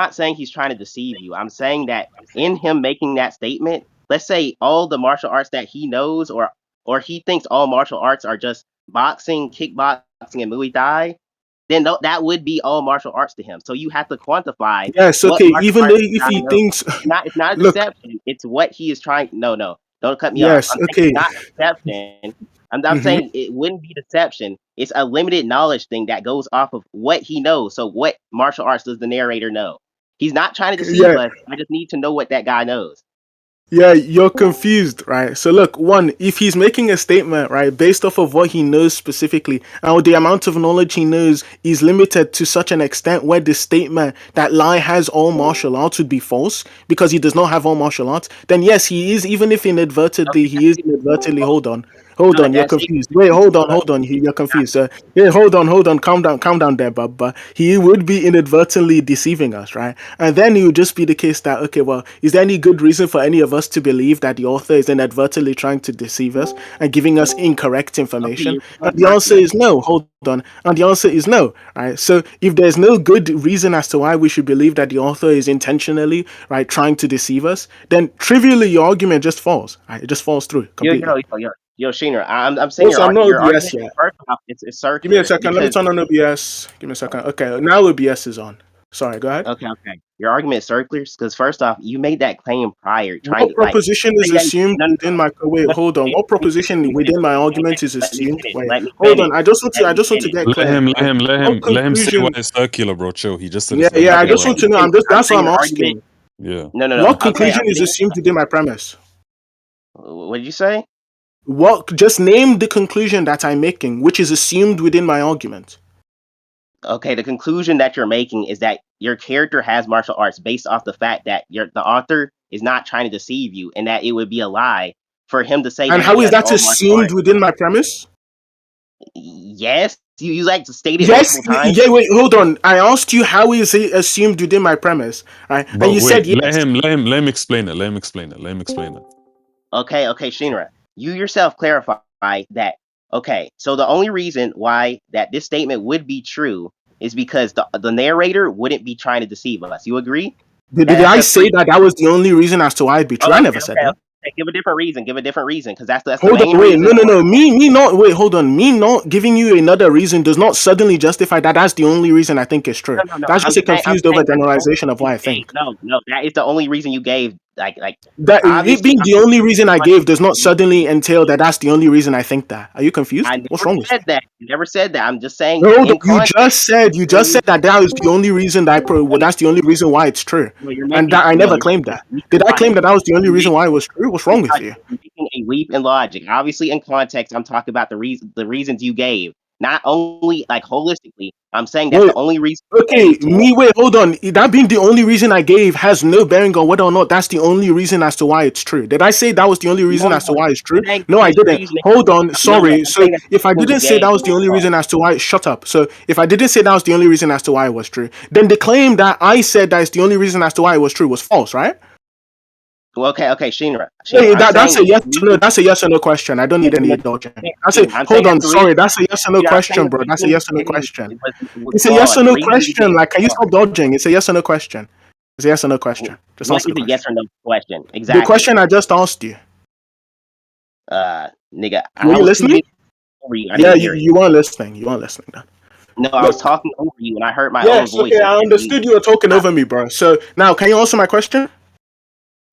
not saying he's trying to deceive you. I'm saying that in him making that statement, let's say all the martial arts that he knows, or he thinks all martial arts are just boxing, kickboxing, and Muay Thai, then that would be all martial arts to him. So you have to quantify Yes, what okay. martial Even though arts this if guy he knows. thinks, It's not a look, deception. It's what he is trying. No, no, don't cut me off. yes, I'm saying okay. it's not deception. I'm saying Hmm. it wouldn't be deception. It's a limited knowledge thing that goes off of what he knows. So what martial arts does the narrator know? He's not trying to deceive Yeah, us. I just need to know what that guy knows. yeah, you're confused, right? So look, one, if he's making a statement, right, based off of what he knows specifically, and the amount of knowledge he knows is limited to such an extent where the statement that Lai has all martial arts would be false because he does not have all martial arts, then yes, he is, even if inadvertently, Okay, he is inadvertently, hold no, on, you're that's it. confused. Wait, hold on, you're confused. Yeah, hold on, calm down there, But he would be inadvertently deceiving us, right? And then it would just be the case that, okay, well, is there any good reason for any of us to believe that the author is inadvertently trying to deceive us and giving us incorrect Okay, information? you're And playing the answer argument. is no. Hold on. And the answer is no, right? So if there's no good reason as to why we should believe that the author is intentionally, right, trying to deceive us, then trivially your argument just falls, right? It just falls through completely. Yo, Sheener, I'm saying Also, I'm not your OBS argument yet. first off it's Give me a circular second. Let me because turn on OBS. Give me a second. Okay, now OBS is on. Sorry, go ahead. okay. Your argument is circular because first off, you made that claim prior, trying What to like proposition say is that assumed no, no, within my wait? no, Hold on. What proposition within my argument is let me assumed? finish. Wait, Let me hold on. finish. I Let me just want to finish. get clear. Right? What Let him say why conclusion? it's circular, bro. Chill. He just said Yeah, it's yeah. I Okay, just circular. want okay. to know. I'm just. I'm That's what saying I'm your argument. asking. Yeah. No, no, no. What I'm saying conclusion is assumed within my premise? what did you say? What? Just name the conclusion that I'm making, which is assumed within my argument. Okay, the conclusion that you're making is that your character has martial arts based off the fact that the author is not trying to deceive you, and that it would be a lie for him to say And that how he is has that all martial assumed arts. within my premise? Yes, you like to state it Yes, multiple times. yeah, wait, hold on. I asked you how is it assumed within my premise, right? And Bro, you wait. said yes. Let him explain it. Let him explain it. Let him explain it. Okay, okay, Shinra, you yourself clarify that. Okay, so the only reason why that this statement would be true is because the narrator wouldn't be trying to deceive us. You agree? Did That's I the say free. that that was the only reason as to why it'd be true? I Okay, never said okay, that. okay. Give a different reason. Give a different reason, because that's the Hold main on, wait, reason. no. Me not wait, hold on. Me not giving you another reason does not suddenly justify that that's the only reason I think it's true. No, no, no. That's just a I'm confused saying that's the only overgeneralization of reason what you I gave. think. No, no, that is the only reason you gave. Like That it obviously, being the only reason I gave does not suddenly entail that that's the only reason I think that. Are you confused? I What's never wrong with you? said that. I never said that. I'm just saying No, hold on. in context. You just said that that was the only reason that well, that's the only reason why it's true, No, you're and making that I no, never you're claimed making that. a leap Did in I claim that logic. that was the only You're reason making why it was true? What's wrong with you? you're making a leap in logic. Obviously, in context, I'm talking about the reasons you gave, not only like holistically. I'm saying that's the Wait, only reason you okay, gave to what. wait, hold on. That being the only reason I gave has no bearing on whether or not that's the only reason as to why it's true. Did I say that was the only No, reason as to no, why it's I'm true? saying No, I this didn't. reasoning. Hold on, No, no, sorry. I'm So saying that if I the reason you didn't say gave. that was the only reason as to why, shut up. So if I didn't say that was the only reason as to why it was true, then the claim that I said that is the only reason as to why it was true was false, right? Well, okay, okay, Shinra. Wait, I'm that's saying a that yes the or no. reason. That's a yes or no question. I don't need any No, indulgence. I'm saying Hold that on. the reason. Sorry, that's a yes or no I'm saying question, that the bro. That's a reason yes or no you gave question. was It's a yes flawed. or The no reason you gave question. was Like, can you flawed. stop dodging? It's a yes or no question. It's a yes or no question. Just What answer the is a yes question. or no question? The Exactly. question I just asked you. Nigga, Were I you was too listening? busy over you. I Yeah, didn't hear it. you weren't listening. You weren't listening. Then. No, I was Look. talking over you, and I heard my own Yes. voice. Okay. I And understood you were talking over me, bro. So now, can you answer my question?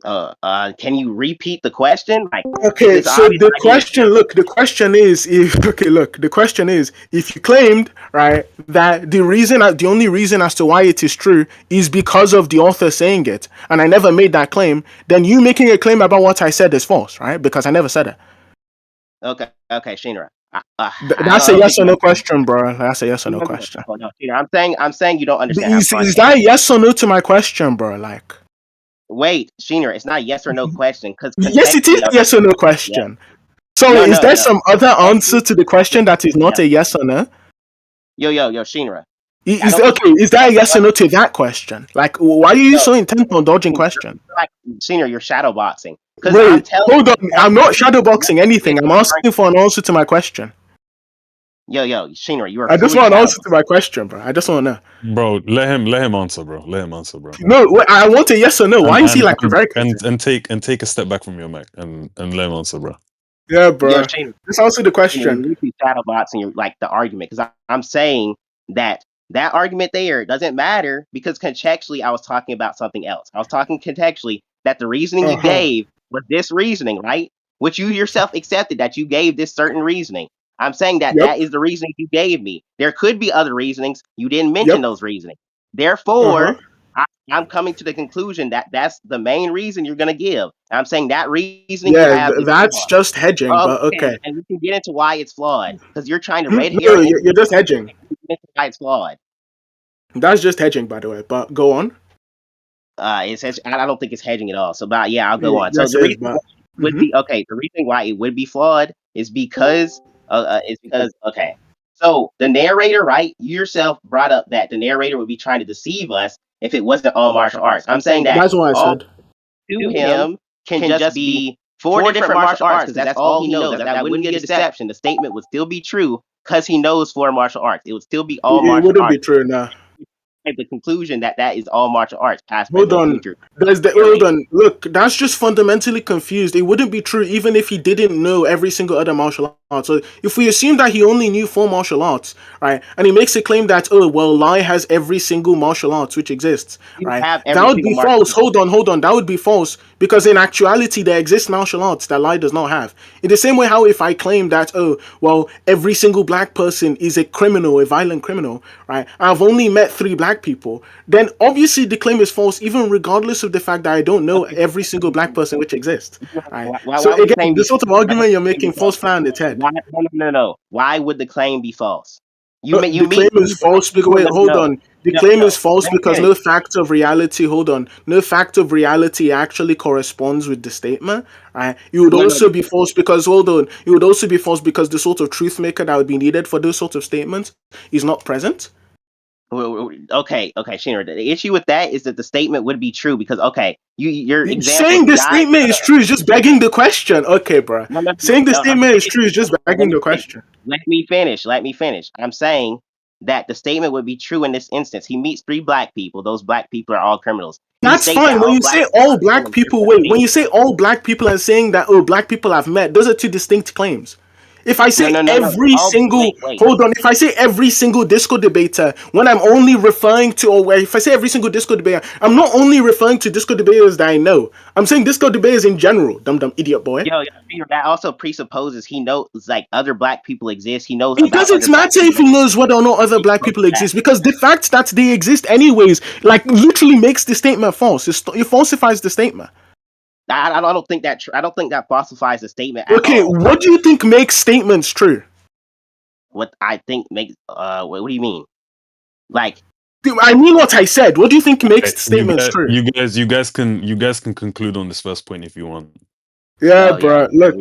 can you repeat the question? Like, Okay, it's so obvious the I didn't question, hear. look, the question is if okay, look, the question is if you claimed right that the only reason as to why it is true is because of the author saying it, and I never made that claim, then you making a claim about what I said is false, right? Because I never said it. Okay, okay, Shinra. That's I a don't yes think or you no understand. question, bro. That's a yes or no No, no, question. no, no, Shinra. I'm saying you don't understand how Is context. that a yes or no to my question, bro? Like, Wait, Shinra, it's not a yes or no question because yes, it is contextually, a yes or no yeah. question. Sorry, No, is no, there no. some other answer to the Contextually, question that is yeah. not a yes or no? Yo, Shinra. I Is don't think okay? Is you that a yes or understand. no to that question? Like, why are you Yo, so intent on dodging you're question? like Shinra, you're shadow boxing because I'm Wait, telling hold on. you I'm not contextually what shadowboxing you said anything. I'm was correct. asking for an answer to my question. Yo, Shinra, you are I just fully want an shadowboxing. answer to my question, bro. I just want to know. Bro, let him answer, bro. Let him answer, bro. No, wait, I want a yes or no. Why is he like prevaricating? And take a step back from your mic and let him answer, bro. Yeah, Yo, bro. Shinra, Just answer the you're question. literally shadowboxing your like the argument because I'm saying that that argument there doesn't matter because contextually I was talking about something else. I was talking contextually that the reasoning Uh you huh. gave was this reasoning, right? Which you yourself accepted that you gave this certain reasoning. I'm saying that Yep. that is the reasoning you gave me. There could be other reasonings. You didn't mention Yep. those reasonings. Uh huh. Therefore, I'm coming to the conclusion that that's the main reason you're going to give. I'm saying that reasoning you Yeah, have is that's flawed. just hedging, but Okay, okay. and we can get into why it's flawed because you're trying to red No, herring you're just hedging. into why it's flawed. That's just hedging, by the way. But go on. I don't think it's hedging at all. So, but yeah, I'll go on. So Yes, the it is. reason But why it would be okay. The reason why it would be flawed is because okay. So the narrator, right? You yourself brought up that the narrator would be trying to deceive us if it wasn't all martial arts. I'm saying that that's what I all said. to him can just be four different martial arts because that's all he knows. That wouldn't be a deception. The statement would still be true because he knows four martial arts. It would still be all It martial wouldn't be arts. true now. The conclusion that that is all martial arts, past, Hold present, and on. future. Hold Narrator. on. Look, that's just fundamentally confused. It wouldn't be true even if he didn't know every single other martial art. So if we assume that he only knew four martial arts, right, and he makes a claim that oh well, Lai has every single martial arts which exists, You right, have that every would single be martial false. art. Hold on. That would be false because in actuality there exist martial arts that Lai does not have. In the same way, how if I claim that oh well, every single black person is a criminal, a violent criminal, right? I've only met three black people. Then obviously the claim is false, even regardless of the fact that I don't know Okay. every single black person which exists. Right. So Why would the again, claim the be sort of why would argument you're the claim be making false? falls flat on its head. Why, no. Why would the claim be false? You The claim meet is three black false because people in wait, the hold on. The claim is no. false Let me because finish. no fact of reality. Hold on, no fact of reality actually corresponds with the statement. Right. It would No. also be false because hold on. It would also be false because the sort of truth maker that would be needed for those sorts of statements is not present. Okay, Shinra. The issue with that is that the statement would be true because okay, your example, Saying the the guy. statement is true is just begging the question. Okay, bro. Saying the No. I'm statement is saying true is just let begging me the finish. question. Let me finish. Let me finish. I'm saying that the statement would be true in this instance. He meets three black people. Those black people are all criminals. He That's states that fine. When all you black say people all are black criminals. people, Therefore, the wait, when statement you say all black people and saying that, oh, black people I've met, those are two distinct claims. If I say no. every All single, wait. hold on, if I say every single disco debater, when I'm only referring to, or if I say every single disco debater, I'm not only referring to disco debaters that I know. I'm saying disco debaters in general, dumb idiot boy. Peter, that also presupposes he knows like other black people exist. He knows It about doesn't other black matter if people. he knows whether or not other He black knows people that. exist, because the fact that they exist anyways, like literally makes the statement false. It falsifies the statement. I don't think that. I don't think that falsifies the statement at Okay, all. what do you think makes statements true? What I think makes what do you mean? Like I mean what I said. What do you think makes Okay, statements true? you guys can conclude on this first point if you want, Yeah, oh yeah, bro. Look,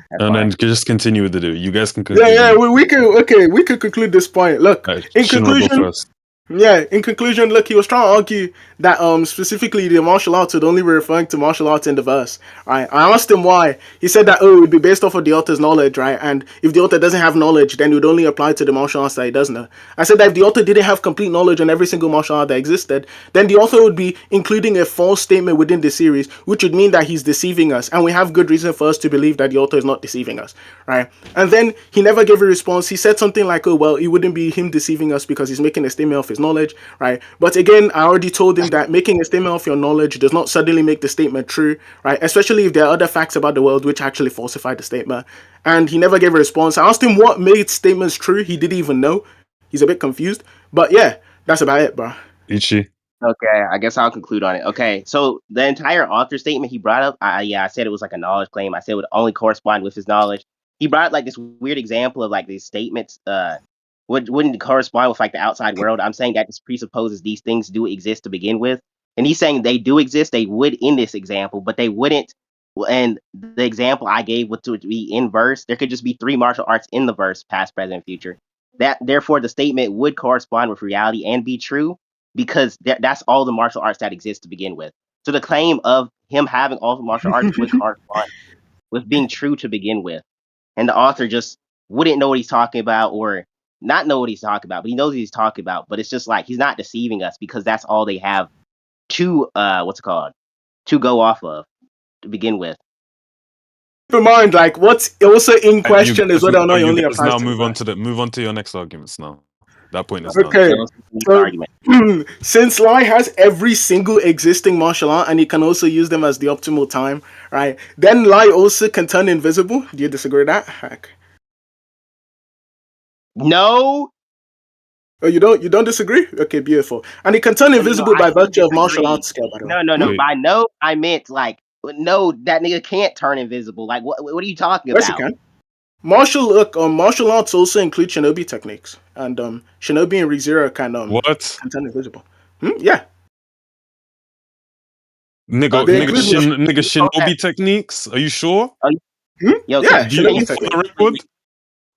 that's and then fine. just continue with the do. You guys can yeah, conclude yeah. on. We can okay. We can conclude this point. Look, in Shinra, go conclusion, first. yeah, in conclusion, look, he was trying to argue that specifically the martial arts would only be referring to martial arts in the verse. Right? I asked him why. He said that oh, it would be based off of the author's knowledge, right? And if the author doesn't have knowledge, then it would only apply to the martial arts that he does know. I said that if the author didn't have complete knowledge on every single martial art that existed, then the author would be including a false statement within the series, which would mean that he's deceiving us, and we have good reason for us to believe that the author is not deceiving us, right? And then he never gave a response. He said something like, "Oh well, it wouldn't be him deceiving us because he's making a statement of his knowledge, right?" But again, I already told him that making a statement of your knowledge does not suddenly make the statement true, right? Especially if there are other facts about the world which actually falsify the statement. And he never gave a response. I asked him what made statements true. He didn't even know. He's a bit confused. But yeah, that's about it, bro. Ichi. Okay, I guess I'll conclude on it. Okay, so the entire author statement he brought up, I said it was like a knowledge claim. I said it would only correspond with his knowledge. He brought up like this weird example of like these statements wouldn't correspond with like the outside world. I'm saying that just presupposes these things do exist to begin with, and he's saying they do exist. They would in this example, but they wouldn't. And the example I gave would be in verse. There could just be three martial arts in the verse, past, present, future. That therefore the statement would correspond with reality and be true because that's all the martial arts that exist to begin with. So the claim of him having all the martial arts would correspond with being true to begin with. And the author just wouldn't know what he's talking about, or not know what he's talking about, but he knows what he's talking about. But it's just like he's not deceiving us because that's all they have to what's it called, to go off of to begin with. Keep in mind, like what's also in Right, you question is guys, whether or not it you only guys applies now to the verse. move on to your next arguments now. That point is So, done. Okay, show us the so argument. since Lai has every single existing martial art and he can also use them as the optimal time, right? Then Lai also can turn invisible. Do you disagree with that? Heck. No, Oh, you don't disagree? Okay, beautiful. And he can turn no, invisible I by do virtue of martial disagree. arts skill, by the way. No. Wait, By no, I meant like no. That nigga can't turn invisible. Like what are you talking Yes, he about? can. Martial arts also include shinobi techniques, and shinobi and ReZero what? can turn invisible. Yeah, Nigga, they Okay, include. nigga, can you post that? shinobi techniques? Are you sure? Oh, yo, Yeah, Do you shinobi want techniques. the record?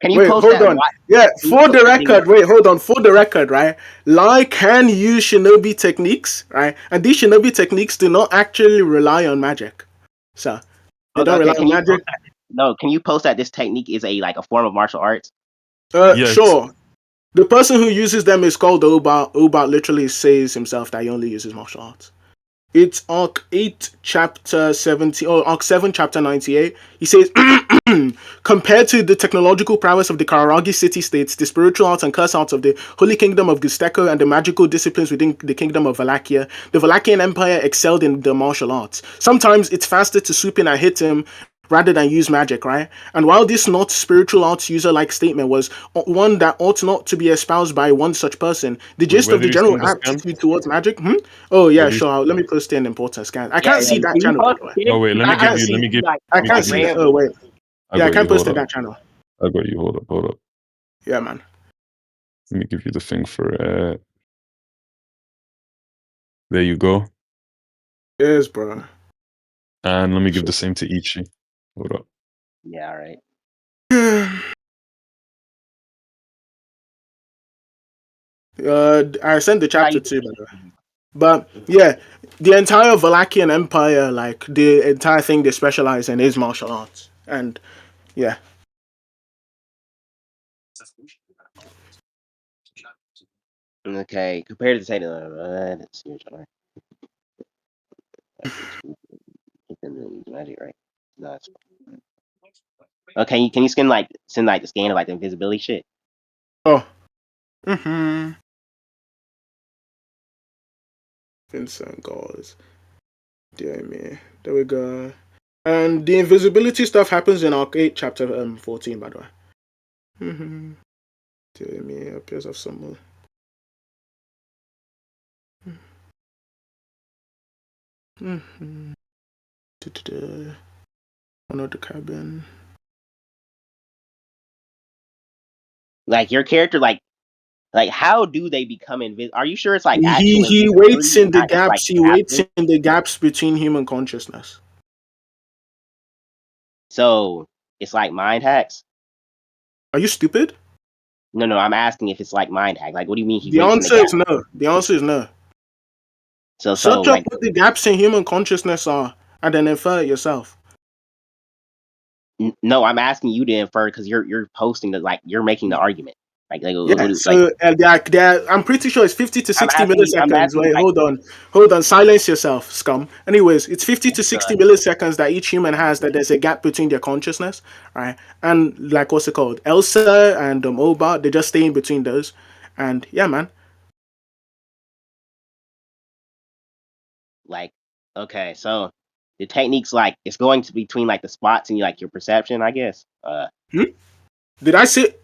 can you Wait, post hold that? on. Yeah, Can you for post the that nigga? record, wait, hold on. For the record, right? Lai can use shinobi techniques, right? And these shinobi techniques do not actually rely on magic. So, they don't rely Okay, on can you magic. post that? No, can you post that this technique is a like a form of martial arts? Yes. Sure. The person who uses them is called Oba. Oba literally says himself that he only uses martial arts. It's Arc 8, Chapter 70, or Arc 7, Chapter 98. He says, compared to the technological prowess of the Kararagi city-states, the spiritual arts and curse arts of the Holy Kingdom of Gusteko, and the magical disciplines within the Kingdom of Valakia, the Valakian Empire excelled in the martial arts. Sometimes it's faster to swoop in and hit him rather than use magic, right? And while this not spiritual arts user-like statement was one that ought not to be espoused by one such person, the Wait, gist where of the did you general send the scan? aptitude towards magic, Oh Where yeah, do you? sure. Let me post in important scan. I Yeah, can't see that can you channel, by post the way. it? Oh wait, Because I I can't see see. you I like can't see that. random. Oh wait, I yeah, I got can't you. post Hold in up. that channel. I got you. Hold up. Yeah, man. Let me give you the thing for it. There you go. Yes, bro. And let me give the same to Ichi. Hold up. Yeah, all right. I sent the How chapter you two, by the way. But yeah, the entire Valakian Empire, like the entire thing they specialize in is martial arts, and yeah, Okay, compared to say let's see. Magic, right? No, it's okay. Can you send like the scan of like the invisibility shit? oh, mm-hmm. Vincent Gauze, dear me, there we go. And the invisibility stuff happens in Arc 8, Chapter 14, by the way. Mm-hmm. Dear me, appears of some. Mm-hmm. One of the cabin. Like your character, like how do they become invisible? Are you sure it's like actual He invisibility waits and in the not just like gaps. He waits passive? in the gaps between human consciousness. So it's like mind hacks. Are you stupid? No, I'm asking if it's like mind hack. Like, what do you mean he The waits in the answer gap? is no. The answer is no. So Search up like, what the gaps in human consciousness are, and then infer it yourself. no, I'm asking you to infer because you're posting the like you're making the argument. Yeah, Like so I'm pretty sure it's 50 to 60 I'm milliseconds. asking you Wait, like hold on, silence yourself, scum. Anyways, it's 50 to uh, 60 milliseconds that each human has that there's a gap between their consciousness, right? And like, what's it called? Elsa and Oba, they just stay in between those. And yeah, man. like okay, so the technique's like it's going to between like the spots and like your perception, I guess. Hmm? Did I say?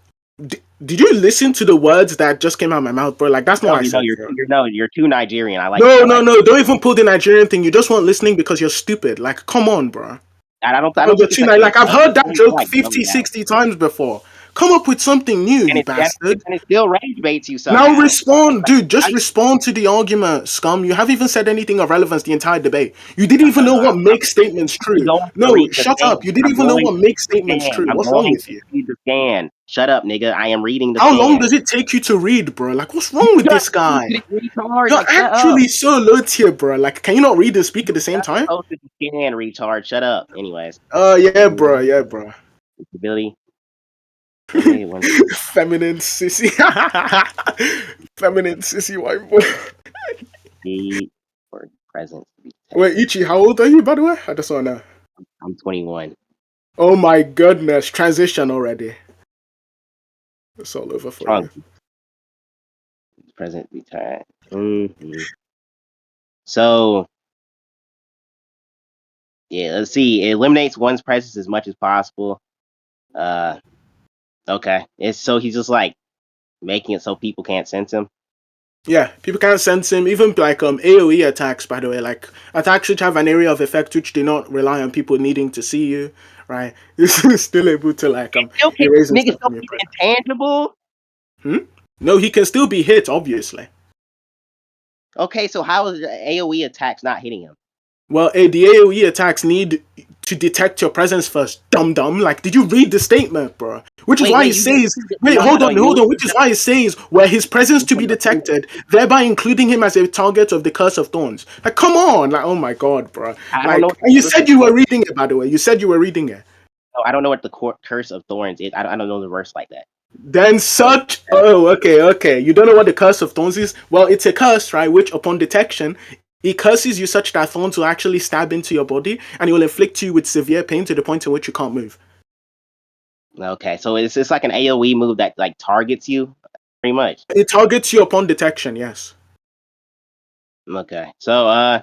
Did you listen to the words that just came out of my mouth, bro? Like, that's not No, what I said, bro. you're too Nigerian. No, I no, like no. Don't even pull the Nigerian thing. You just weren't listening because you're stupid. Like, come on, bro. I Oh, don't you're think it's too like nice. Like, I've I heard just that think it's joke like dumb 50, down. 60 times before. Come up with something new, And you bastard. it still rage baits you Now somehow. respond, dude. I, Just respond to the argument, scum. You haven't even said anything of relevance the entire debate. You didn't even no, know no, what makes statements I'm true. going to No, read the shut scan. up. You didn't I'm even know going to what makes read the statements scan. true. I'm What's wrong going with to you? read the scan. Shut up, nigga. I am reading the How long scan. does it take you to read, bro? Like, what's wrong with Shut this guy? up, retard. You're Like, shut up. actually so low tier, bro. Like, can you not read and speak at the same Just time? posted the scan, retard. Shut up. Anyways. Yeah, bro. Yeah, bro. Disability. eliminated one Feminine sissy. Feminine sissy white boy. speed or presence to be Wait, detected. Ichi, how old are you, by the way? I just want to know. I'm 21. Oh my goodness, transition already. It's all over for Trunk you. present to be tied. So yeah, let's see. It eliminates one's presence as much as possible. Uh, okay. It's so he's just like making it so people can't sense him. Yeah, people can't sense him. Even like AoE attacks, by the way, like attacks which have an area of effect which do not rely on people needing to see you, right? This is still able to like Still can't, erase niggas stuff still from your be presence. intangible. Hmm? No, he can still be hit, obviously. Okay, so how is the AOE attacks not hitting him? Well, the AoE attacks need to detect your presence first. Dum dum. Like, did you read the statement, bro? Which is Wait, why wait, it you just says, wait, no, no, hold no. on, hold on. Which is why it says, where his presence to be You detected, thereby including him as a target of the curse of thorns. Like, come on. Like, oh my god, bro. I don't know Like, what and you what the said you were reading it, by the way. You said you were reading it. no, I don't know what the curse of thorns is. I don't know the verse like that. Then So such. Oh, okay, okay. You don't know what the curse of thorns is? Well, it's a curse, right? Which, upon detection, it curses you such that thorns will actually stab into your body and it will inflict you with severe pain to the point in which you can't move. okay, so it's like an AOE move that like targets you, pretty much. It targets you upon detection, yes. Okay, so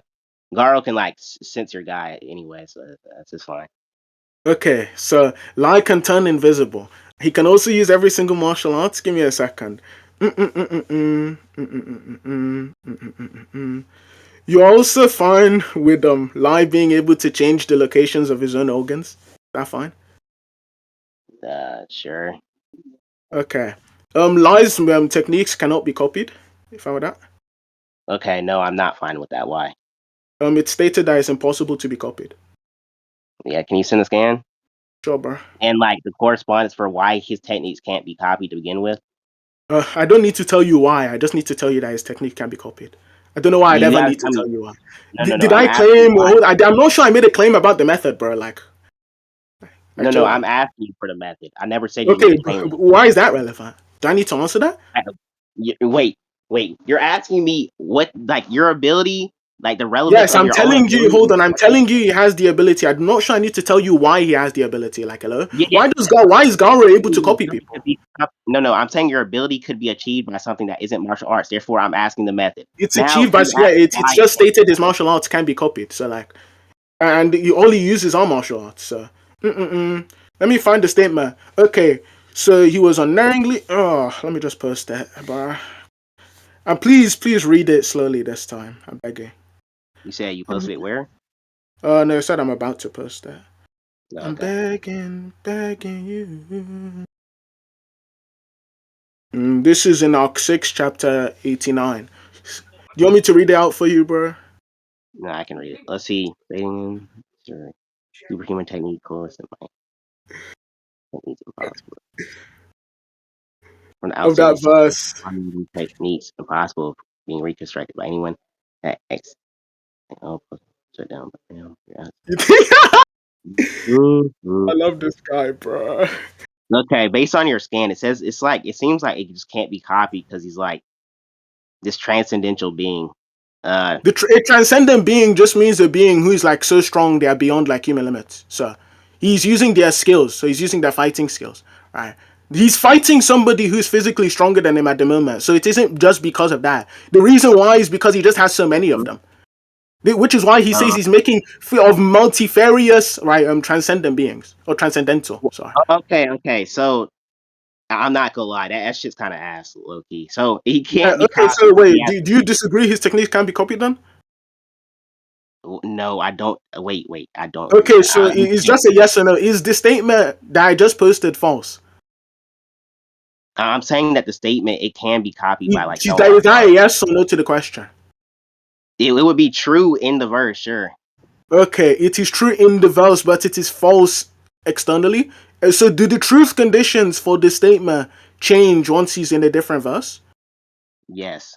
Garou can like sense your guy anyway, so that's just fine. Okay, so Lai can turn invisible. He can also use every single martial arts. Give me a second. You're also fine with Lai being able to change the locations of his own organs. Is that fine? Sure. Okay. Lai's techniques cannot be copied. If I were that. Okay, no, I'm not fine with that. Why? It's stated that it's impossible to be copied. Yeah, can you send a scan? Sure, bro. And like the correspondence for why his techniques can't be copied to begin with. I don't need to tell you why. I just need to tell you that his technique can be copied. I don't know why I'd You ever gotta need to tell me. tell you why. No, no, no. Did I'm I asking you claim? why. I'm not sure I made a claim about the method, bro. Like No, no, chill I'm out. asking you for the method. I never said you made Okay, a claim. why is that relevant? Do I need to answer that? Wait, wait. You're asking me what, like your ability, like the relevance Yes, of I'm your own telling you. ability. Hold on, I'm telling you he has the ability. I'm not sure I need to tell you why he has the ability. Like, hello, Yeah, yeah. Why is Garou able to Your copy ability people? could be- No, no. I'm saying your ability could be achieved by something that isn't martial arts. Therefore, I'm asking the method. It's Now, achieved can by you yeah. ask It's why? just stated his martial arts can be copied. So like, and you only uses our martial arts. So, let me find the statement. Okay, so he was unerringly. Oh, let me just post that, bro. And please read it slowly this time. I beg you. You said you posted it where? No, it said I'm about to post that. I'm Okay. begging you. This is in Arc 6, chapter 89. Do you want me to read it out for you, bro? No, I can read it. Let's see. Sure. Superhuman technique course and my techniques impossible. From the Of outset, that these verse. techniques impossible of being reconstructed by anyone that X. Oh, shut down. Yeah. I Mhm. love this guy, bro. Okay, based on your scan, it says it's like it seems like it just can't be copied because he's like this transcendental being. Uh, A transcendent being just means a being who's like so strong they are beyond like human limits. So he's using their skills. So he's using their fighting skills, right? He's fighting somebody who's physically stronger than him at the moment. So it isn't just because of that. The reason why is because he just has so many of them. Which is why he says uh, he's making of multifarious, right, transcendent beings or transcendental. Sorry. okay, okay. So I'm not gonna lie, that shit's kind of ass, low key. So he Yeah. can't be Okay. copied So because he wait, has. do you disagree? His techniques can be copied then? No, I don't. Wait, wait. I don't agree with Okay. that. So it's just a yes or no. Is the statement that I just posted false? I'm saying that the statement it can be copied by like Is no martial that a arts. yes or no to the question? It would be true in the verse, sure. Okay, it is true in the verse, but it is false externally. So, do the truth conditions for the statement change once he's in a different verse? Yes.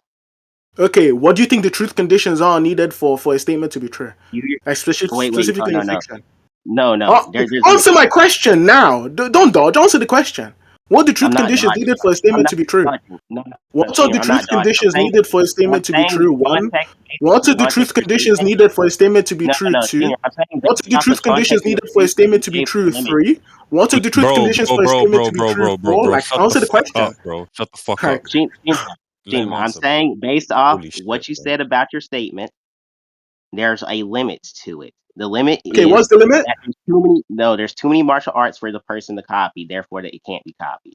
Okay, what do you think the truth conditions are needed for a statement to be true? You. Like Wait, wait. No, specifically no, in no, fiction. no, no. Oh, There's answer my question now. Don't dodge. Answer the question. What are the I'm truth not conditions dodging. needed for a I'm statement not to be true? dodging. No, no, What are Sheener, the I'm not truth dodging. conditions needed for a I'm statement to be saying true? the One. context, based off What the are the truth context of your conditions statement. needed for a statement to be No, true? no, Two. Sheener, I'm saying What based are the off the truth conditions context of your needed for a statement, you statement to be gave true? the limit. Three. What are the truth Bro, conditions bro, for a bro, statement bro, to be bro, true? bro, bro, Four. bro. Like, Shut the answer the fuck question. up, bro. Shut the fuck Like, up. Let him Sheener, I'm answer, bro. saying based off Holy shit, what you bro. said about your statement, there's a limit to it. The limit okay, is what's the limit? that there's too many. No, there's too many martial arts for the person to copy. Therefore, that it can't be copied.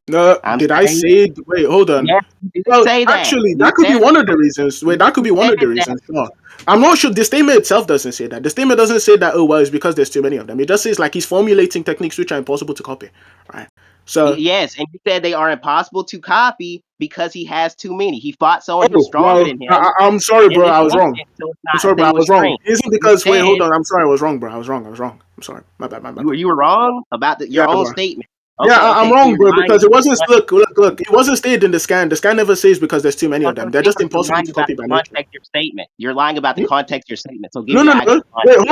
No, I'm did I saying say? Wait, hold on. yes. You did Well, say that. actually, You that could be said one of the reasons. Wait, that could you be one said of the that. reasons. Sure. I'm not sure. The statement itself doesn't say that. The statement doesn't say that. Oh, well, it's because there's too many of them. It just says like he's formulating techniques which are impossible to copy. Right. So, Yes, and you said they are impossible to copy because he has too many. He fought someone who's oh stronger well, than him, I'm sorry, and bro. it I was wrong. wasn't. So it's I'm not sorry, a bro. I thing with was wrong. strength. It isn't You because wait, hold said on. I'm sorry. I was wrong, bro. I was wrong. I was wrong. I'm sorry. My bad. My bad. My bad. you were wrong about Yeah, your own bro. statement. Yeah, Okay, I'm okay, so wrong, you're bro, lying because it about the wasn't. context Look, of your look, look. statement. It wasn't stated in the scan. The scan never says because there's too many No, of so them. They're just Shinra, you're impossible lying to about copy the by nature. context of your statement. You're lying about the Hmm? context of your statement. So give No, me no, the no. actual Wait, context.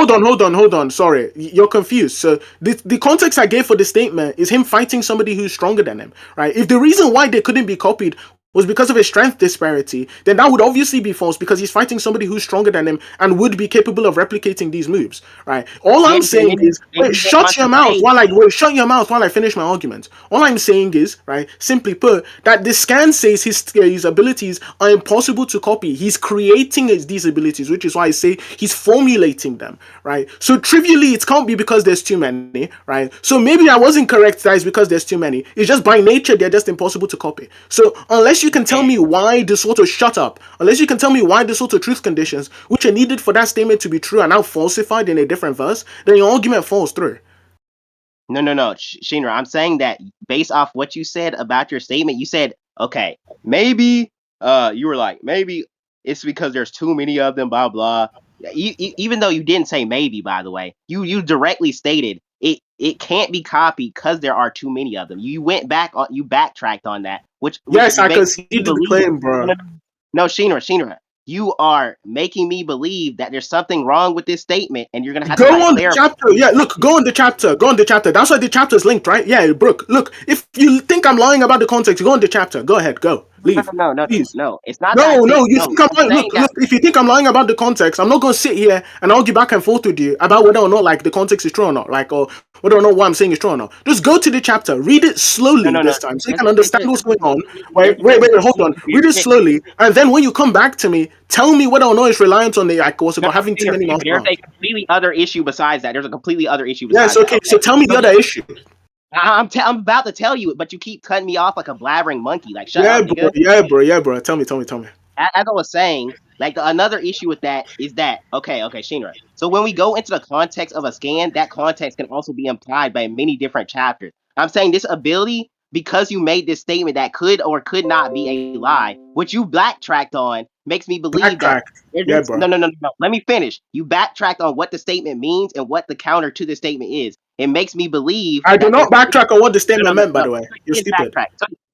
hold on. Sorry, you're confused. So the context I gave for the statement is him fighting somebody who's stronger than him, right? If the reason why they couldn't be copied was because of a strength disparity, then that would obviously be false because he's fighting somebody who's stronger than him and would be capable of replicating these moves, right? All I'm Yes, saying is, and wait, you went on to say shut your mouth while I finish my argument. All I'm saying is, right, simply put, that the scan says his abilities are impossible to copy. He's creating these abilities, which is why I say he's formulating them, right? So trivially, it can't be because there's too many, right? So maybe I wasn't correct that it's because there's too many. It's just by nature they're just impossible to copy. So unless you can tell yes. me why the sort of shut up, unless you can tell me why the sort of truth conditions which are needed for that statement to be true are now falsified in a different verse, then your argument falls through. No. Shinra, I'm saying that based off what you said about your statement, you said, okay, maybe, you were like, maybe it's because there's too many of them, blah, blah. Even though you didn't say maybe, by the way, you directly stated it can't be copied because there are too many of them. You went back on, you backtracked on that, which Yes, I makes me conceded the believe. claim, No, bro. no, no, no, Shinra, you are making me believe that there's something wrong with this statement, and you're gonna have to Go like on the clarify. chapter. Yeah, look, go on the chapter. Go on the chapter. That's why the chapter's linked, right? Yeah, Brooke. Look, if you think I'm lying about the context, go on the chapter. Go ahead. Go. No, Leave. no, no, no, no, Please. no. It's not that I No, think no, you no. think I'm I'm lying. saying Look, that if you think I'm lying about the context, I'm not gonna sit here and argue back and forth with you about whether or not like the context is true or not, like or whether or not what I'm saying is true or not. Just go to the chapter, read it no, slowly no, no. this time, so you There's can a, understand what's going on. there's Wait, a very hold on. Read it there's slowly, and then when you come back to me, tell me whether or not it's reliant on the like what's it no, called, having too many martial there's a arts. completely other issue besides that. There's a completely other issue Yes, besides that. okay. So Okay, tell me so the other issue. I'm about to tell you, but you keep cutting me off like a blabbering monkey. Like, shut Yeah, up, bro. nigga. Yeah, bro. Tell me, tell me. As I was saying, like another issue with that is that okay, Shinra. So when we go into the context of a scan, that context can also be implied by many different chapters. I'm saying this ability, because you made this statement that could or could not be a lie, which you backtracked on, makes me believe that Backtrack. Yeah, bro. no. Let me finish. You backtracked on what the statement means and what the counter to the statement is. It makes me believe I do that not backtrack on what the statement meant, by no. the way. You're You didn't stupid. backtrack.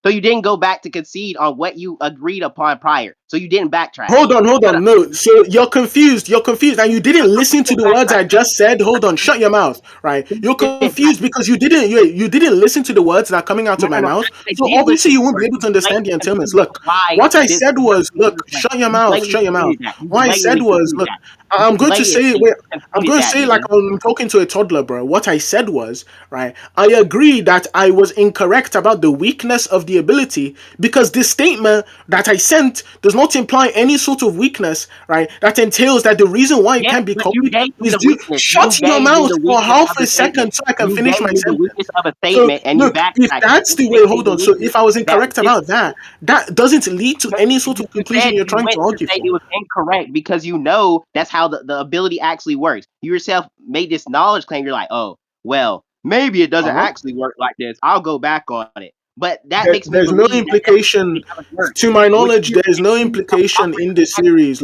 So you didn't go back to concede on what you agreed upon prior. So you didn't backtrack. Hold Shut up. on. No, so you're confused. You're confused, and you didn't listen to Didn't the words backtrack. I just said. Hold on, shut your mouth. Right? You You're didn't confused because you didn't listen to the words that are coming out of my no. mouth. I So did obviously listen you to won't be words. able You to understand the blatantly entailments. Look, applied what I this said word was, the look, other way. shut your You mouth, blatantly shut your mouth. conceded that. You What I said blatantly was, conceded look, that. You I'm going to say, blatantly wait, I'm conceded going to that, say like nigga. I'm talking to a toddler, bro. What I said was, right, I agree that I was incorrect about the weakness of the ability because this statement that I sent does not imply any sort of weakness, right? That entails that the reason why it Yes, can't be but you copied gave me is the due. weakness. You Shut your gave me mouth the for weakness half of a the statement. second so I can You finish gave my me the sentence. weakness of a So statement and you look, if backtracked. that's You the way, gave me hold the on. So weakness if I was that incorrect this about that, that doesn't lead to no, any sort of you conclusion said you're you trying to went to argue say for. it was incorrect because you know that's how the ability actually works. You yourself made this knowledge claim. You're like, oh, well, maybe it doesn't Uh-huh. actually work like this. I'll go back on it. But that makes me There's no believe that that's implication, actually how it works. to my Which knowledge, you're there is no actually implication in this operating. series.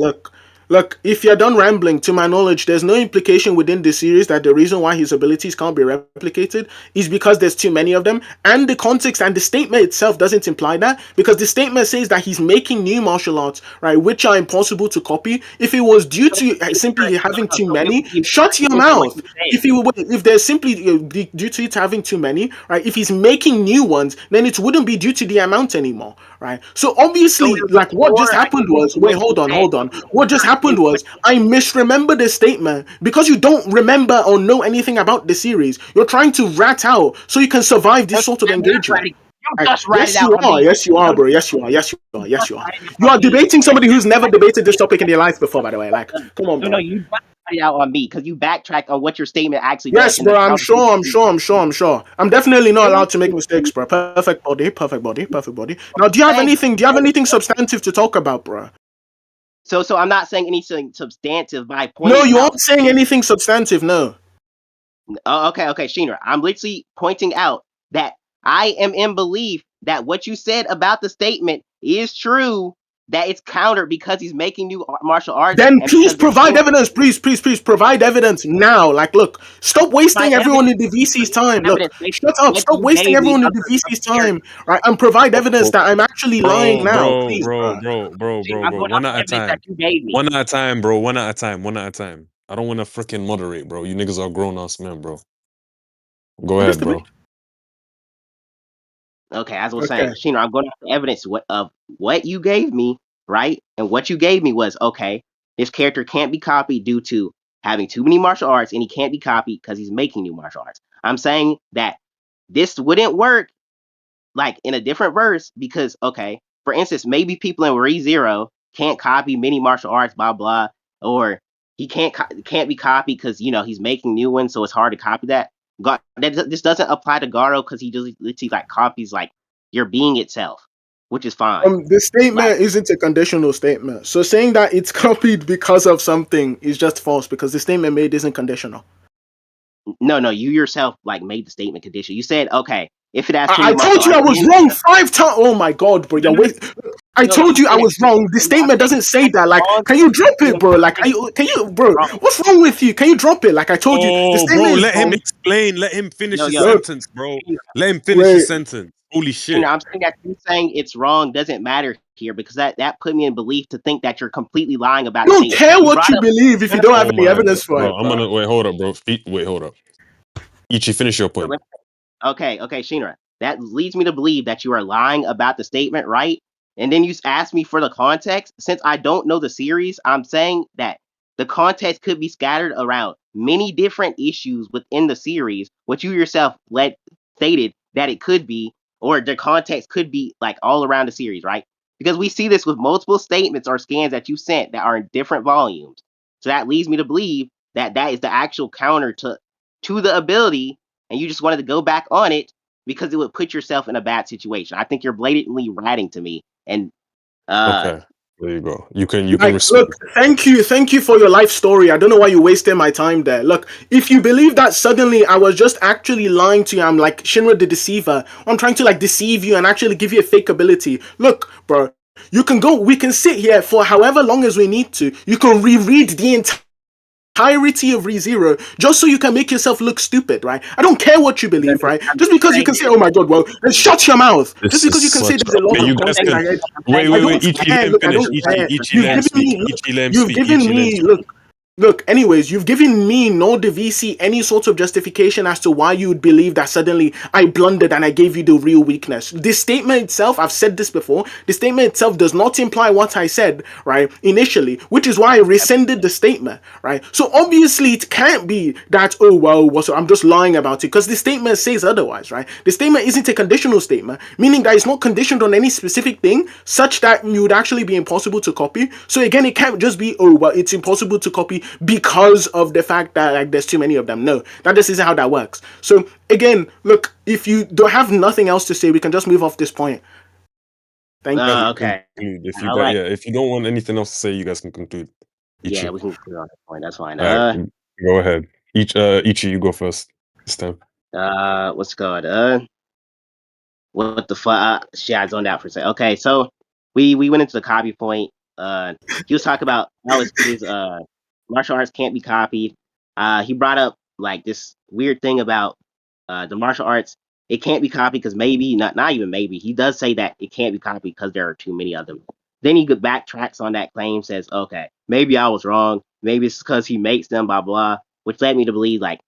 Look, if you're done rambling, to my knowledge, there's no implication within the series that the reason why his abilities can't be replicated is because there's too many of them. And the context and the statement itself doesn't imply that, because the statement says that he's making new martial arts, right, which are impossible to copy. If it was due So, to simply having no, too so it many, would be shut your more to what mouth. you said. If there's simply due to it having too many, right, if he's making new ones, then it wouldn't be due to the amount anymore, right? So So obviously, it would like be what just more happened akin was, to wait, what you hold on, said. hold on. It would be What just more akin happened to what was I misremembered the statement because you don't remember or know anything about the series. You're trying to rat out so you can survive you this sort of just engagement. ratted, you Right? just ratted Yes, out you on are. me. Yes, you are, No, bro. Yes, you are. Yes, you are. you Yes, just you are. ratted out You on are me. debating somebody who's never debated this topic in their life before, by the way. Like, come on, No, no, bro. you just ratted out on me because you backtracked on what your statement actually was Yes, in the bro. I'm conversation. sure. I'm sure. I'm sure. I'm sure. I'm definitely not Really? allowed to make mistakes, bro. Perfect body. Perfect body. Perfect body. Now, do you have Saying anything? Do you have anything substantive to talk about, bro? so I'm not saying anything substantive by No, pointing you out. aren't saying anything substantive. No. Oh, okay, Sheener. I'm literally pointing out that I am in belief that what you said about the statement is true. That it's countered because he's making new martial arts Then and please because there's provide things evidence. Please provide evidence now. Like, look, stop by wasting everyone evidence. in the VC's time. Look, Evidence based shut on up. what Stop you wasting gave me everyone in of the the VC's time, character. right? And provide Bro, evidence that I'm actually lying bro, now, bro, please, bro, bro. bro, bro, Sheener, bro, I'm bro. going off One the at a evidence that time. you gave me. One at a time, bro. One at a time. One at a time. I don't want to freaking moderate, bro. You niggas are grown ass men, bro. Go ahead, Understood? bro. Okay, as I was saying, Okay. Sheener, I'm going off the evidence of what you gave me, right? And what you gave me was okay. This character can't be copied due to having too many martial arts, and he can't be copied because he's making new martial arts. I'm saying that this wouldn't work like in a different verse because okay, for instance, maybe people in ReZero can't copy many martial arts, blah blah, or he can't be copied because he's making new ones, so it's hard to copy that. This doesn't apply to Garou because he just literally like copies like your being itself, which is fine. The Like statement isn't a conditional statement. So saying that it's copied because of something is just false because the statement made isn't conditional. no, you yourself like made the statement condition. You said okay, if it has too I many martial told you I arts, was then wrong 5 times. Oh my god, bro. no, You're no, wait. I no, told I'm you I saying that was wrong. The no, I'm statement saying doesn't say that's that. Like, wrong. can you drop it, bro? Like, I'm can you, bro? wrong. What's wrong with you? Can you drop it? Like, I told you, the Oh, bro, statement is let him wrong. explain. Let him finish his Yo, Look, sentence, bro. Let him finish his wait. sentence. Holy you shit. know, I'm saying that you saying it's wrong doesn't matter here because that put me in belief to think that you're completely lying I about the don't statement. care You what brought you up believe if no, you no, don't have Oh any my god, evidence for bro. it, I'm bro. gonna wait. Hold up, bro. Wait, hold up. Ichi, finish your so point. okay, Shinra. That leads me to believe that you are lying about the statement, right? And then you ask me for the context. Since I don't know the series, I'm saying that the context could be scattered around many different issues within the series, which you yourself stated that it could be, or the context could be like all around the series, right? Because we see this with multiple statements or scans that you sent that are in different volumes. So that leads me to believe that that is the actual counter to the ability, and you just wanted to go back on it because it would put yourself in a bad situation. I think you're blatantly ratting to me, and uh, Okay. There you go. You can Like, look, respond. thank you for your life story. I don't know why you wasted my time there. Look, if you believe that suddenly I was just actually lying to you, I'm like Shinra the deceiver. I'm trying to like deceive you and actually give you a fake ability. Look, bro, you can go. We can sit here for however long as we need to. You can reread the entirety of ReZero just so you can make yourself look stupid, right? I don't care what you no, believe, no, right? I'm Just because you saying can say, "Oh my god," well, then shut your mouth. Just This is because you can say such. there's a lot Okay, of you guys context, can. I'm saying I Wait, don't Ichi, let care. him Look, I finish. don't care. Ichi, let You've him given speak. me look. Ichi, let him You've speak. given Ichi, let him me speak. look. Anyways, you've given me nor the VC any sort of justification as to why you would believe that suddenly I blundered and I gave you the real weakness. This statement itself, I've said this before. The statement itself does not imply what I said, right? Initially, which is why I rescinded the statement, right? So obviously it can't be that so I'm just lying about it because the statement says otherwise, right? The statement isn't a conditional statement, meaning that it's not conditioned on any specific thing such that you would actually be impossible to copy. So again, it can't just be it's impossible to copy because of the fact that like there's too many of them. No, that just isn't how that works. So again, look, if you don't have nothing else to say, we can just move off this point. You Thank guys you. can okay. conclude if you All got right. yeah. If you don't want anything else to say, you guys can conclude. Yeah, Ichi. we can clear on that point. That's fine. All right, go ahead. Ichi, you go first this time. What's it called? What the fuck? Shit, I zoned out for a second. Okay, so we went into the copy point. he was talking about how his martial arts can't be copied. He brought up like this weird thing about the martial arts. It can't be copied because maybe not even maybe he does say that it can't be copied because there are too many of them. Then he backtracks on that claim, says, "Okay, maybe I was wrong. Maybe it's because he makes them, blah blah," which led me to believe like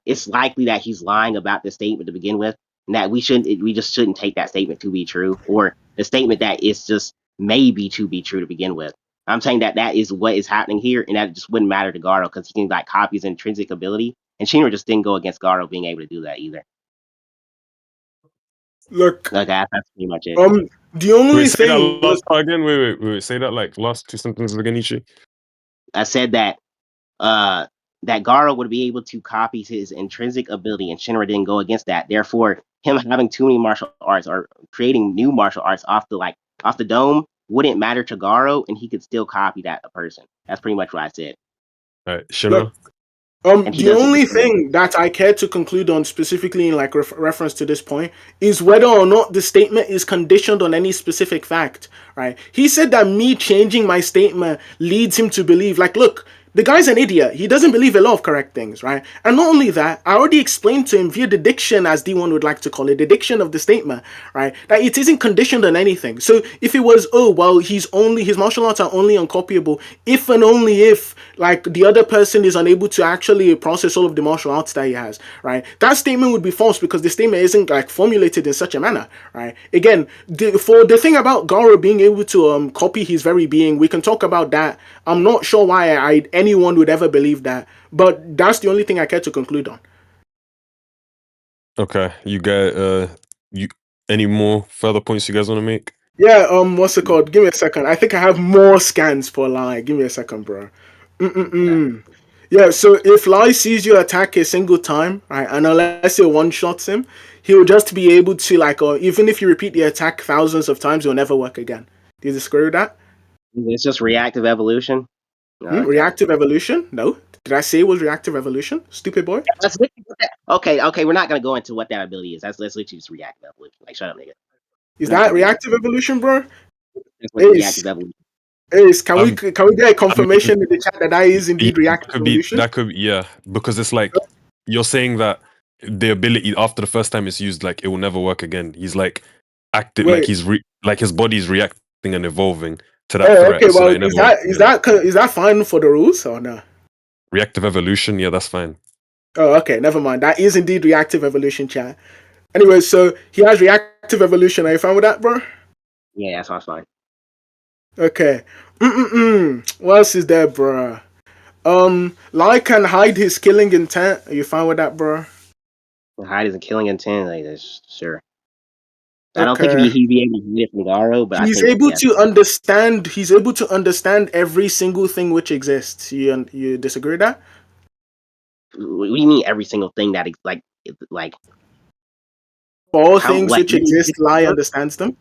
it's likely that he's lying about the statement to begin with, and that we just shouldn't take that statement to be true, or the statement that it's just maybe to be true to begin with. I'm saying that that is what is happening here, and that just wouldn't matter to Garou because he can like copy his intrinsic ability, and Shinra just didn't go against Garou being able to do that either. Look, Like that's pretty much it. the Wait, only say that thing, look, last part again. Wait. Say that like last two sentences again, Ichi. I said that uh that Garou would be able to copy his intrinsic ability, and Shinra didn't go against that. Therefore, him having too many martial arts or creating new martial arts off the dome wouldn't matter to Garou, and he could still copy that a person. That's pretty much what I said, All right, look. Shinra. and he The doesn't only disagree. thing that I care to conclude on specifically in like reference to this point is whether or not the statement is conditioned on any specific fact, right? He said that me changing my statement leads him to believe, like, look, the guy's an idiot. He doesn't believe a lot of correct things, right? And not only that, I already explained to him via the diction, as D1 would like to call it, the diction of the statement, right? That it isn't conditioned on anything. So if it was, oh, well, his martial arts are only uncopyable if and only if, like, the other person is unable to actually process all of the martial arts that he has, right? That statement would be false because the statement isn't, like, formulated in such a manner, right? Again, for the thing about Garou being able to copy his very being, we can talk about that. I'm not sure why anyone would ever believe that, but that's the only thing I care to conclude on. Okay, you got you any more further points you guys want to make? Yeah, what's it called? Give me a second. I think I have more scans for Lai. Give me a second, bro. Okay. Yeah, so if Lai sees you attack a single time, right, and unless you one shots him, he'll just be able to, like, or even if you repeat the attack thousands of times, it'll never work again. Do you disagree with that? It's just reactive evolution. Okay. Reactive evolution? No. Did I say it was reactive evolution? Stupid boy. Okay. We're not gonna go into what that ability is. Let's literally just reactive evolution. Like, shut up, nigga. Is We're not that talking about reactive evolution, bro? that's what Ace, reactive evolution. Ace, can we Um, can we get a I mean, confirmation in the chat that that is yeah, indeed reactive evolution? yeah, because it's like you're saying that the ability after the first time it's used, like it will never work again. He's like active, like Wait. like his body's reacting and evolving to that Oh, threat, okay. so Well, that it never works again. is that fine for the rules or no? Reactive evolution, yeah, that's fine. Oh, okay. Never mind. That is indeed reactive evolution, chat. Anyway, so he has reactive evolution. Are you fine with that, bro? Yeah, that sounds fine. Okay. What else is there, bro? Lai can hide his killing intent. Are you fine with that, bro? Hide is a killing intent. Like this, sure. I don't think Okay. he'd be able to do it from Garou, but I He's think able yeah. to understand. He's able to understand every single thing which exists. You disagree with that? What do you mean every single thing that like All how things what which exist, Lai understands them.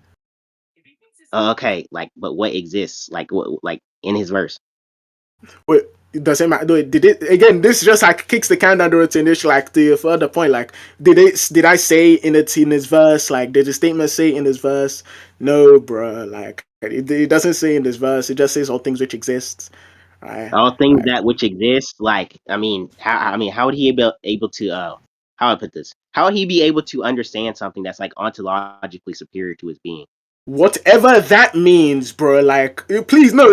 okay, like but what exists like what like in his verse? Wait, it doesn't matter. Wait, did it again? This just like kicks the can down the road to initial, like the further point. Like, did I say in his verse? Like, did the statement say in his verse? No, bro. Like, it doesn't say in this verse. It just says all things which exist. Right? All things Like, that which exist, like how would he be able to how I put this? How would he be able to understand something that's like ontologically superior to his being? whatever that means, bro. Like, please, no.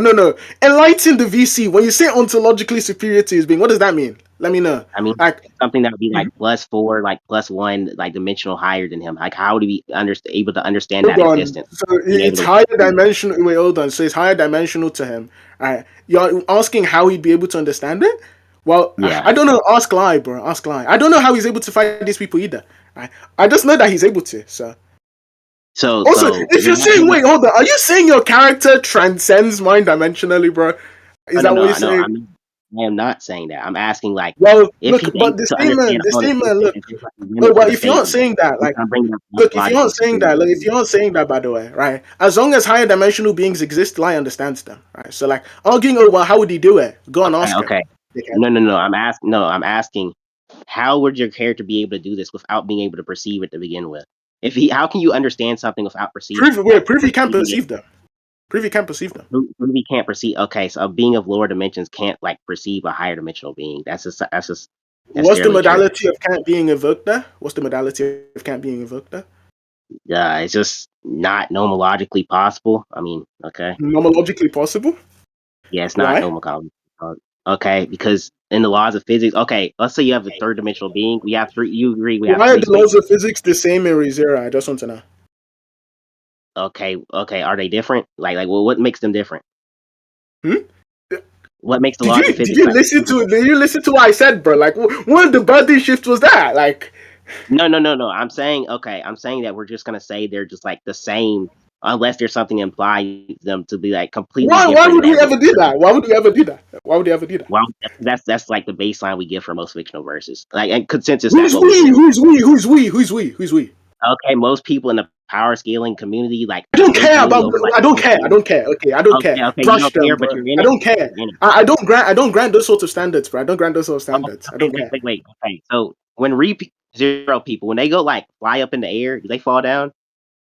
Enlighten the VC. When you say ontologically superior to his being, what does that mean? Let me know. I mean, Like, something that would be like +4, like +1, like dimensional higher than him. Like, how would he be able to understand hold that on. existence? So Being it's able to higher perceive it. dimensional. Wait, hold on. So it's higher dimensional to him. Alright. You're asking how he'd be able to understand it? Well, Yeah. I don't know. Ask Lie, bro. Ask Lie. I don't know how he's able to fight these people either. Right? I just know that he's able to. So So, also, so if you're you're saying, asking. wait, hold on, are you saying your character transcends mind dimensionally, bro? Is No, no, that what no, you're no. saying? I am not saying that. I'm asking like Well, if look, he's but able to understand the all the statement, statements, look. if there's like a Oh, limit to well, the if you aren't statement, saying that, then like, I'm bringing up look, if you ontologically aren't saying superior. that, look, if you aren't saying that, by the way, right? As long as higher dimensional beings exist, Lie understands them, right? So, like, arguing, oh, well, how would he do it? Go and Okay, ask him. okay. Dickhead. No, no, no. I'm asking how would your character be able to do this without being able to perceive it to begin with? If he, how can you understand something without Prove it. like Prove he can perceiving it? perceive them. Privy can't perceive them. Ruby can't perceive. Okay, so a being of lower dimensions can't like perceive a higher dimensional being. That's just What's the necessarily true. modality of can't being evoked there? What's the modality of can't being evoked there? It's just not nomologically possible. I mean, okay, Nomologically possible? yeah, it's not Why? nomologically. Okay, because in the laws of physics, okay, let's say you have a third dimensional being. We have three. You agree? We have Why are three the spaces. laws of physics the same in ReZero? I just want to know. Okay. Are they different? Like, well, what makes them different? Hmm? What makes the Did laws you of did physics you like? listen to did you listen to what I said, bro? Like, one of the birthday shift was that? Like, No. I'm saying okay. I'm saying that we're just gonna say they're just like the same, unless there's something implies them to be like completely why different in would we every. ever do that? Why would we ever do that? Why would we ever do that? Well, that's like the baseline we give for most fictional verses. Like and consensus, that's Who's what we we? give. Who's we? Who's we? Who's we? Who's we? Okay, most people in the power scaling community, like I the don't big care community about. over like I don't care. I 50 don't care. Okay, I don't care. okay, you Brush don't them, care, but bro. you're in I it. don't care. You're in it. I don't grant. I don't grant those sorts of standards, bro. I don't grant those sorts of Oh, standards. I okay, don't care. wait. Okay, so when zero people, when they go like fly up in the air, do they fall down?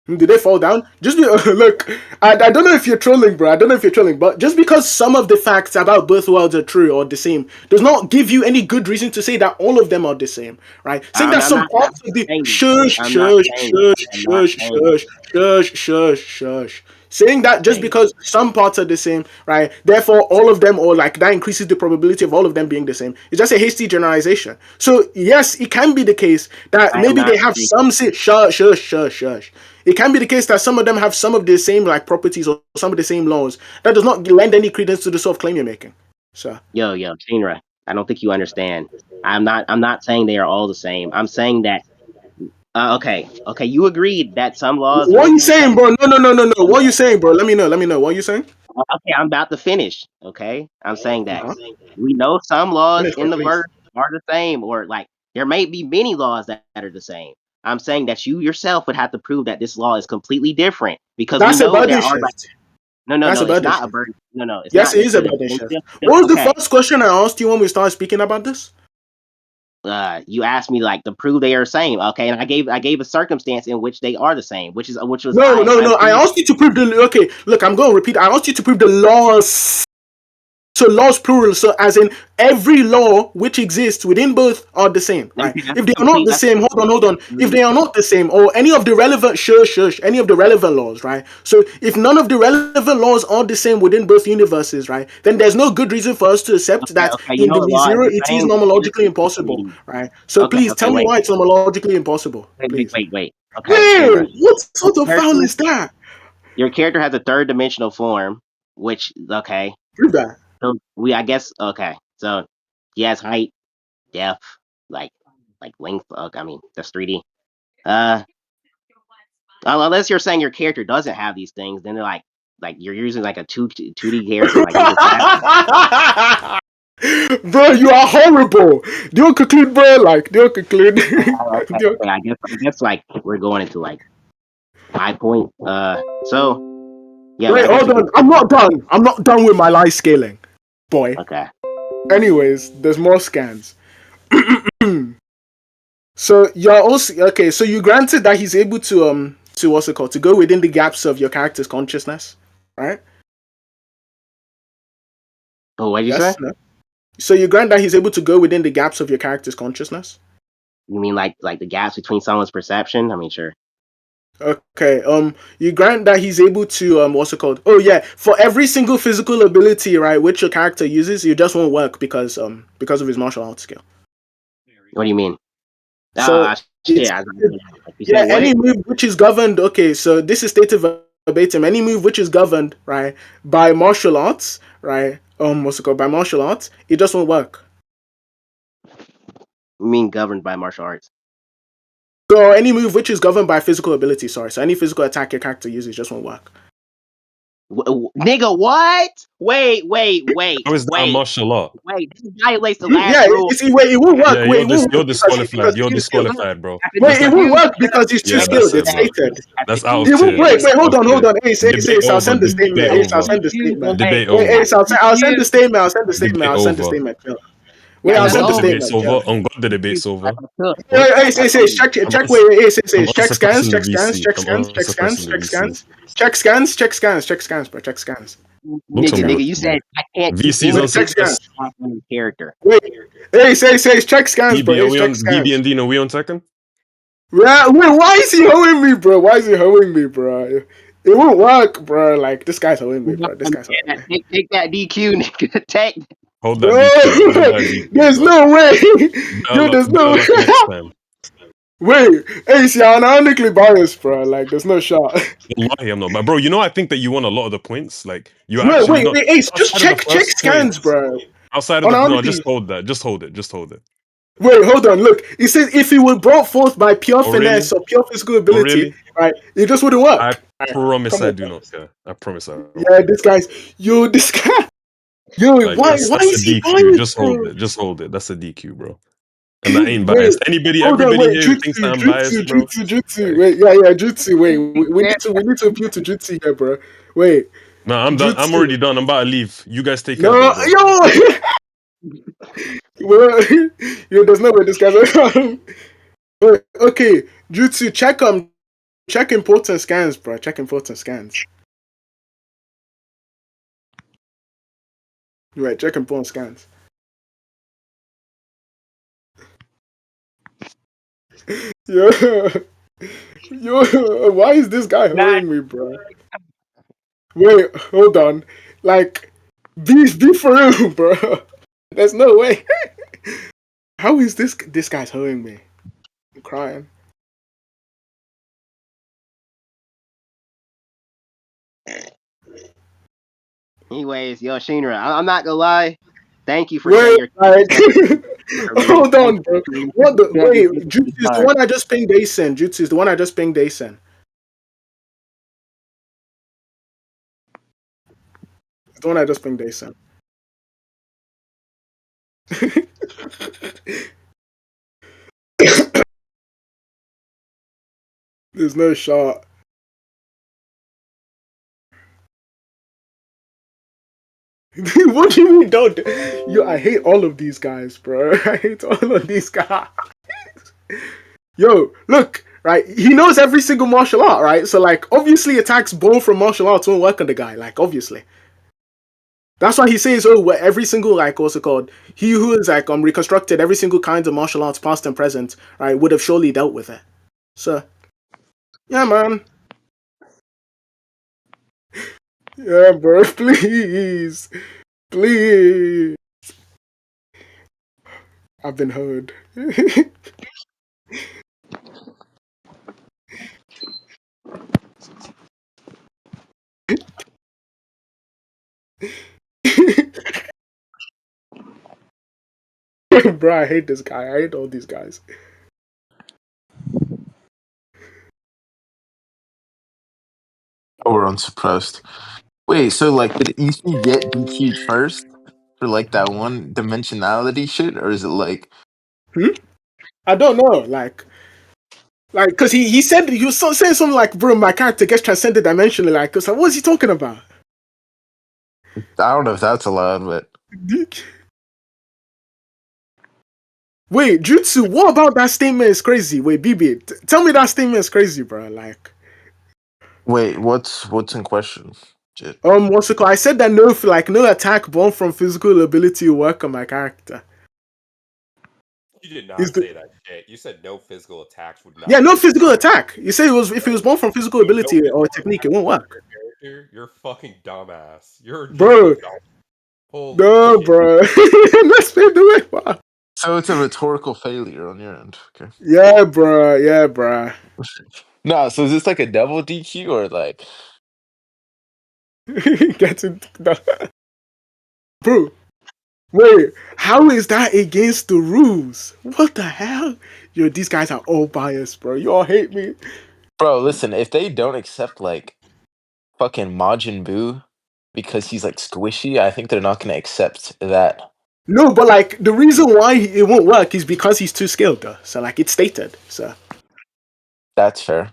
Did they fall down? Look. I don't know if you're trolling, bro. I don't know if you're trolling, but just because some of the facts about both worlds are true or the same does not give you any good reason to say that all of them are the same, right? Saying that I'm some not. I'm parts not of the saying that. shush, I'm not shush, saying that. shush, I'm not shush, saying that. shush, shush, shush, shush. Saying that just Okay. because some parts are the same, right? Therefore, all of them, or like that increases the probability of all of them being the same. It's just a hasty generalization. So yes, it can be the case that I am maybe they not have saying. some say shush, shush, shush, shush. It can be the case that some of them have some of the same like properties or some of the same laws. That does not lend any credence to the sort of claim you're making. So Yo, Shinra. I don't think you understand. I'm not saying they are all the same. I'm saying that. Okay. You agreed that some laws what are will you be the saying, same. bro? No. What are you saying, bro? Let me know. Let me know. What are you saying? Okay, I'm about to finish. Okay, I'm saying that Uh-huh. we know some laws Finish, bro, in the please. verse are the same, or like there may be many laws that are the same. I'm saying that you yourself would have to prove that this law is completely different because we That's a know there burden are like shift. no, That's a it's burden not a shift. burden. No, it's Yes, not it is a necessarily a burden burden shift. shift because What was the okay, first question I asked you when we started speaking about this? you asked me like to prove they are the same. Okay, and I gave a circumstance in which they are the same, which was I No. I proved. asked you to prove the. Okay, look, I'm going to repeat. I asked you to prove the laws. So laws plural. So as in every law which exists within both are the same, right? Okay, that's If they are not complete. the That's same, hold on. If complete. they are not the same, or any of the relevant any of the relevant laws, right? So if none of the relevant laws are the same within both universes, right? Then there's no good reason for us to accept that Okay. You in know the what law is zero the it is same? nomologically Listen to impossible, me. right? So please Okay, tell me wait. why it's nomologically impossible, please. Wait. Okay, Wait, Shinra. what Your sort of foul character, is that? your character has a third dimensional form, which okay. Prove that. So I guess okay. So he has height, depth, like length. I mean that's 3D. Uh, unless you're saying your character doesn't have these things, then they're like you're using like a 2D character. Like you just have. Bro, you are horrible. Do you conclude, bro? Like, do you conclude? Okay. I guess like we're going into like my point. So yeah, Wait, I guess hold we on. can. I'm not done. I'm not done with my lie scaling, boy. Okay. Anyways, there's more scans. So you're also okay. So you granted that he's able to what's it called to go within the gaps of your character's consciousness, right? Oh, what did you say? Yes. No. So you grant that he's able to go within the gaps of your character's consciousness. You mean like the gaps between someone's perception? I mean, sure. Okay. You grant that he's able to what's it called? Oh yeah, for every single physical ability, right, which your character uses, it just won't work because of his martial arts skill. What do you mean? So Shit. it's You yeah, said what? any move which is governed. Okay, so this is stated verbatim. Any move which is governed right by martial arts, right? What's it called? By martial arts, it just won't work. You mean governed by martial arts? So any move which is governed by physical ability, sorry. So any physical attack your character uses just won't work. Nigga, what? Wait. How is that a martial art? This violates the last Yeah, rule. wait, it won't work. Yeah, Wait, it won't you're work because disqualified. he's You're too skilled. disqualified, bro. Wait, That's it like, won't work because he's too yeah, that's skilled. it, It's bro. stated. That's out of It won't. tier. Wait, hold Off on. tier. Ace. I'll Debate send the over. statement. Debate Ace, I'll over. send the statement. Debate Wait, over. Ace, I'll send the statement. Debate over. Chill. Wait, Yeah, I'll On that's send God the the all. debate statement. Yeah. over. On God the debate over. What? Check. I'm Check also scans. pressing the Check scans. VC. Check I'm scans. Check also scans. pressing the Check VC. scans. Check scans. Check scans. Check scans, bro. Check scans. Don't tell me Nigga, what you to do. said I can't do VC's on Wait, check anything scans. success. off on character. Wait. Check scans, bro. BB, are we Check on BB scans. and Dean? Are we on second? Yeah, wait, why is he hoeing me, bro? Why is he hoeing me, bro? It won't work, bro. Like, this guy's hoeing me, bro. This guy's hoeing me. Take that DQ, nigga. Take. Hold that Bro, DQ, bro. Hold that DQ, there's bro. no way. Better Yo, luck, there's better no luck next time. Wait, Ace, you're unironically biased, bro. Like, there's no shot. Wallahi, I'm not. But bro, you know I think that you won a lot of the points. Like you're No, actually wait, not Ace, just outside of the check first scans, points. bro. Outside of the no, Unironically. just hold that. Just hold it. Just hold it. Wait, hold on. Look, it says if it were brought forth by pure Oh really? finesse or pure physical Oh ability, really? right, it just wouldn't I work. Right, promise come I on. do not care. I promise I Yeah, won't. this guy's. Yo, this guy. Yo, Like why that's a is he DQ. biased, Just hold bro? it. Just hold it. That's a DQ, bro. And that ain't Wait, biased. Anybody, hold on, everybody wait, here who thinks that I'm biased, bro. jutsu. Like, Wait, jutsu. Wait, we need to appeal to jutsu here, bro. Wait, no, I'm done. I'm jutsu. already done. I'm about to leave. You guys take care No, though, bro. yo, well, yo, there's no way this guy's. Wait, okay, jutsu, check important scans, bro. Check important scans. Right, check important scans. Yo, yo, why is this guy Nah, hurting me, bro? Wait, hold on. Like, be for real, bro. There's no way. How is this guy's hurting me? I'm crying. anyways, yo, Shinra, I'm not gonna lie. Thank you for saying Wait, your like, for me. hold on, bro. What the wait? Jutsu is the Sorry. one I just pinged Asen. Jutsu is the one I just pinged Asen. The one I just pinged Asen. There's no shot. What do you mean don't? Yo, I hate all of these guys, bro. I hate all of these guys. Yo, look, right? He knows every single martial art, right? So, like, obviously, attacks born from martial arts won't work on the guy. Like, obviously, that's why he says, "Oh, every single like, what's it called? He who is like reconstructed every single kind of martial arts, past and present, right, would have surely dealt with it." So, yeah, man. Yeah, bro. Please, please. I've been heard. Bro, I hate this guy. I hate all these guys. Oh, we're unsuppressed. Wait, so like, did Ichi get DQ'd first for like that one dimensionality shit, or is it like, Hmm? I don't know. Like, cause he said he was saying something like, "Bro, my character gets transcended dimensionally." Like, cause like, what is he talking about? I don't know if that's allowed, but Wait, Jutsu, what about that statement is crazy? Wait, BB, tell me that statement is crazy, bro. Like, wait, what's in question? Shit. what's it called? I said that no attack born from physical ability will work on my character. You did Is not the say that shit. You said no physical attacks would not Yeah, no work. physical attack. You say it was if it was born from physical No ability physical or technique, it attacks won't work on work, your character. You're fucking dumbass. You're just a bro. dumb. Holy No, shit. bro. Let's do it. Wow. So it's a rhetorical failure on your end. Okay. Yeah, bro. Yeah, bro. No, so is this like a double DQ or like? Get it, bro. Wait, how is that against the rules? What the hell? Yo, these guys are all biased, bro. You all hate me. Bro, listen, if they don't accept like fucking Majin Buu because he's like squishy, I think they're not gonna accept that. No, but like the reason why it won't work is because he's too skilled, though. So like it's stated. So That's fair.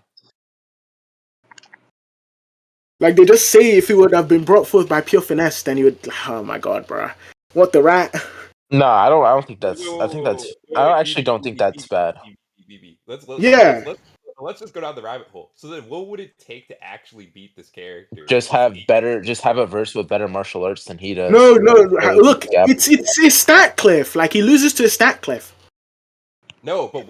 like they just say if it would have been brought forth by pure finesse, then you would. Oh my god, bro. What the rat? No, I don't think Wait, that's. I think that's. wait, I wait, actually don't think that's bad. BB. Let's Yeah. let's just go down the rabbit hole. So then, what would it take to actually beat this character? Just Is have better. Just have a verse with better martial arts than he No, does. no. Really keep Look, the gap. it's stat cliff. Like he loses to a stat cliff. no, but